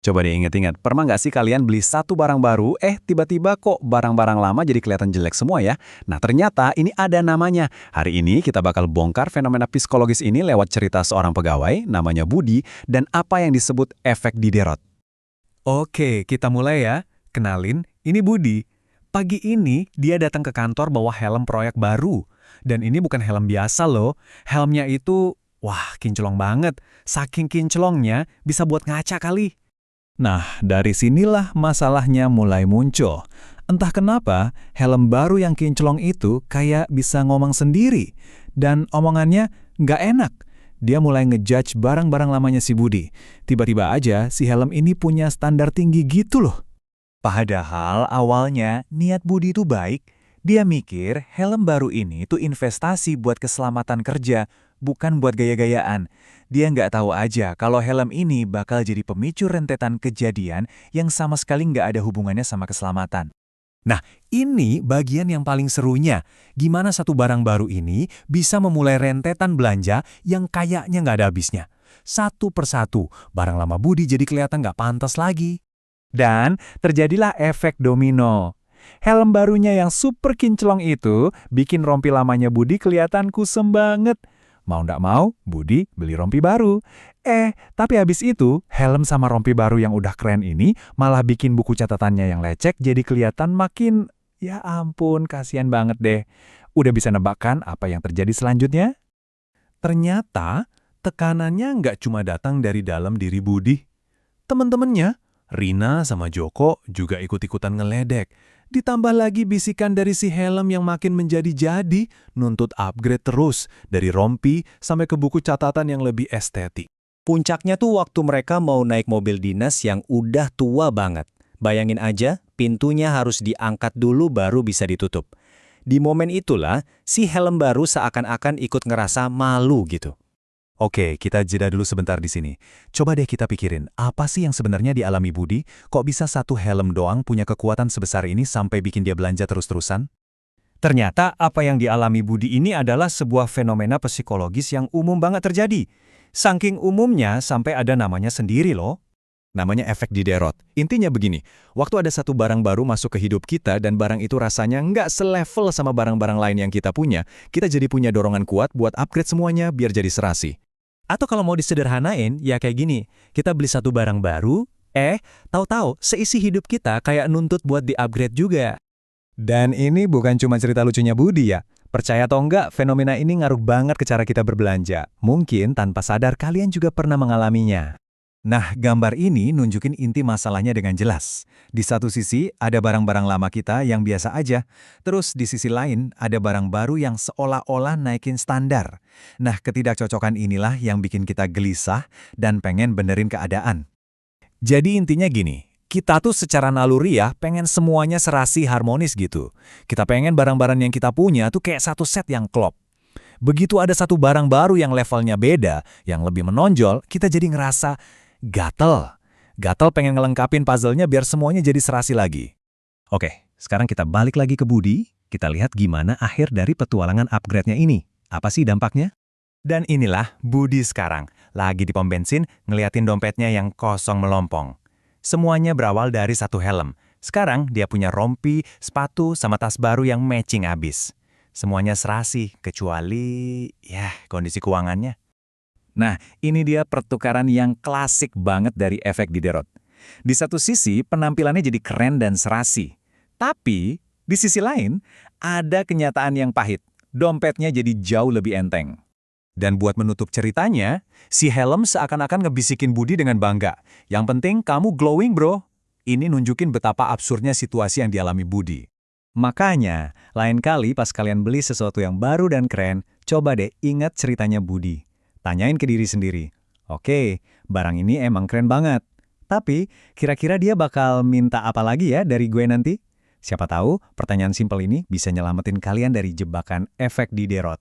Coba deh inget-inget, pernah nggak sih kalian beli satu barang baru, tiba-tiba kok barang-barang lama jadi kelihatan jelek semua ya? Nah ternyata ini ada namanya. Hari ini kita bakal bongkar fenomena psikologis ini lewat cerita seorang pegawai, namanya Budi, dan apa yang disebut efek Diderot. Oke, kita mulai ya. Kenalin, ini Budi. Pagi ini dia datang ke kantor bawa helm proyek baru. Dan ini bukan helm biasa loh. Helmnya itu, wah kinclong banget. Saking kinclongnya bisa buat ngaca kali. Nah, dari sinilah masalahnya mulai muncul. Entah kenapa, helm baru yang kinclong itu kayak bisa ngomong sendiri. Dan omongannya nggak enak. Dia mulai ngejudge barang-barang lamanya si Budi. Tiba-tiba aja si helm ini punya standar tinggi gitu loh. Padahal awalnya niat Budi itu baik. Dia mikir helm baru ini tuh investasi buat keselamatan kerja, bukan buat gaya-gayaan. Dia nggak tahu aja kalau helm ini bakal jadi pemicu rentetan kejadian yang sama sekali nggak ada hubungannya sama keselamatan. Nah, ini bagian yang paling serunya. Gimana satu barang baru ini bisa memulai rentetan belanja yang kayaknya nggak ada habisnya. Satu persatu, barang lama Budi jadi kelihatan nggak pantas lagi. Dan terjadilah efek domino. Helm barunya yang super kinclong itu bikin rompi lamanya Budi kelihatan kusem banget. Mau ndak mau, Budi beli rompi baru. Tapi habis itu, helm sama rompi baru yang udah keren ini malah bikin buku catatannya yang lecek jadi kelihatan makin... Ya ampun, kasihan banget deh. Udah bisa nebakkan apa yang terjadi selanjutnya? Ternyata, tekanannya nggak cuma datang dari dalam diri Budi. Temen-temennya, Rina sama Joko juga ikut-ikutan ngeledek. Ditambah lagi bisikan dari si helm yang makin menjadi-jadi, nuntut upgrade terus, dari rompi sampai ke buku catatan yang lebih estetik. Puncaknya tuh waktu mereka mau naik mobil dinas yang udah tua banget. Bayangin aja, pintunya harus diangkat dulu baru bisa ditutup. Di momen itulah, si helm baru seakan-akan ikut ngerasa malu gitu. Oke, kita jeda dulu sebentar di sini. Coba deh kita pikirin, apa sih yang sebenarnya dialami Budi? Kok bisa satu helm doang punya kekuatan sebesar ini sampai bikin dia belanja terus-terusan? Ternyata apa yang dialami Budi ini adalah sebuah fenomena psikologis yang umum banget terjadi. Saking umumnya sampai ada namanya sendiri loh. Namanya efek Diderot. Intinya begini, waktu ada satu barang baru masuk ke hidup kita dan barang itu rasanya nggak selevel sama barang-barang lain yang kita punya, kita jadi punya dorongan kuat buat upgrade semuanya biar jadi serasi. Atau kalau mau disederhanain, ya kayak gini. Kita beli satu barang baru, tahu-tahu seisi hidup kita kayak nuntut buat di-upgrade juga. Dan ini bukan cuma cerita lucunya Budi ya. Percaya atau enggak, fenomena ini ngaruh banget ke cara kita berbelanja. Mungkin tanpa sadar kalian juga pernah mengalaminya. Nah, gambar ini nunjukin inti masalahnya dengan jelas. Di satu sisi, ada barang-barang lama kita yang biasa aja. Terus di sisi lain, ada barang baru yang seolah-olah naikin standar. Nah, ketidakcocokan inilah yang bikin kita gelisah dan pengen benerin keadaan. Jadi intinya gini, kita tuh secara naluriah pengen semuanya serasi harmonis gitu. Kita pengen barang-barang yang kita punya tuh kayak satu set yang klop. Begitu ada satu barang baru yang levelnya beda, yang lebih menonjol, kita jadi ngerasa gatel. Gatel pengen ngelengkapin puzzle-nya biar semuanya jadi serasi lagi. Oke, sekarang kita balik lagi ke Budi. Kita lihat gimana akhir dari petualangan upgrade-nya ini. Apa sih dampaknya? Dan inilah Budi sekarang, lagi di pom bensin ngeliatin dompetnya yang kosong melompong. Semuanya berawal dari satu helm. Sekarang dia punya rompi, sepatu, sama tas baru yang matching abis. Semuanya serasi, kecuali kondisi keuangannya. Nah, ini dia pertukaran yang klasik banget dari efek Diderot. Di satu sisi, penampilannya jadi keren dan serasi. Tapi, di sisi lain, ada kenyataan yang pahit. Dompetnya jadi jauh lebih enteng. Dan buat menutup ceritanya, si helm seakan-akan ngebisikin Budi dengan bangga. Yang penting kamu glowing bro. Ini nunjukin betapa absurdnya situasi yang dialami Budi. Makanya, lain kali pas kalian beli sesuatu yang baru dan keren, coba deh ingat ceritanya Budi. Tanyain ke diri sendiri, oke, barang ini emang keren banget. Tapi, kira-kira dia bakal minta apa lagi ya dari gue nanti? Siapa tahu, pertanyaan simpel ini bisa nyelamatin kalian dari jebakan efek Diderot.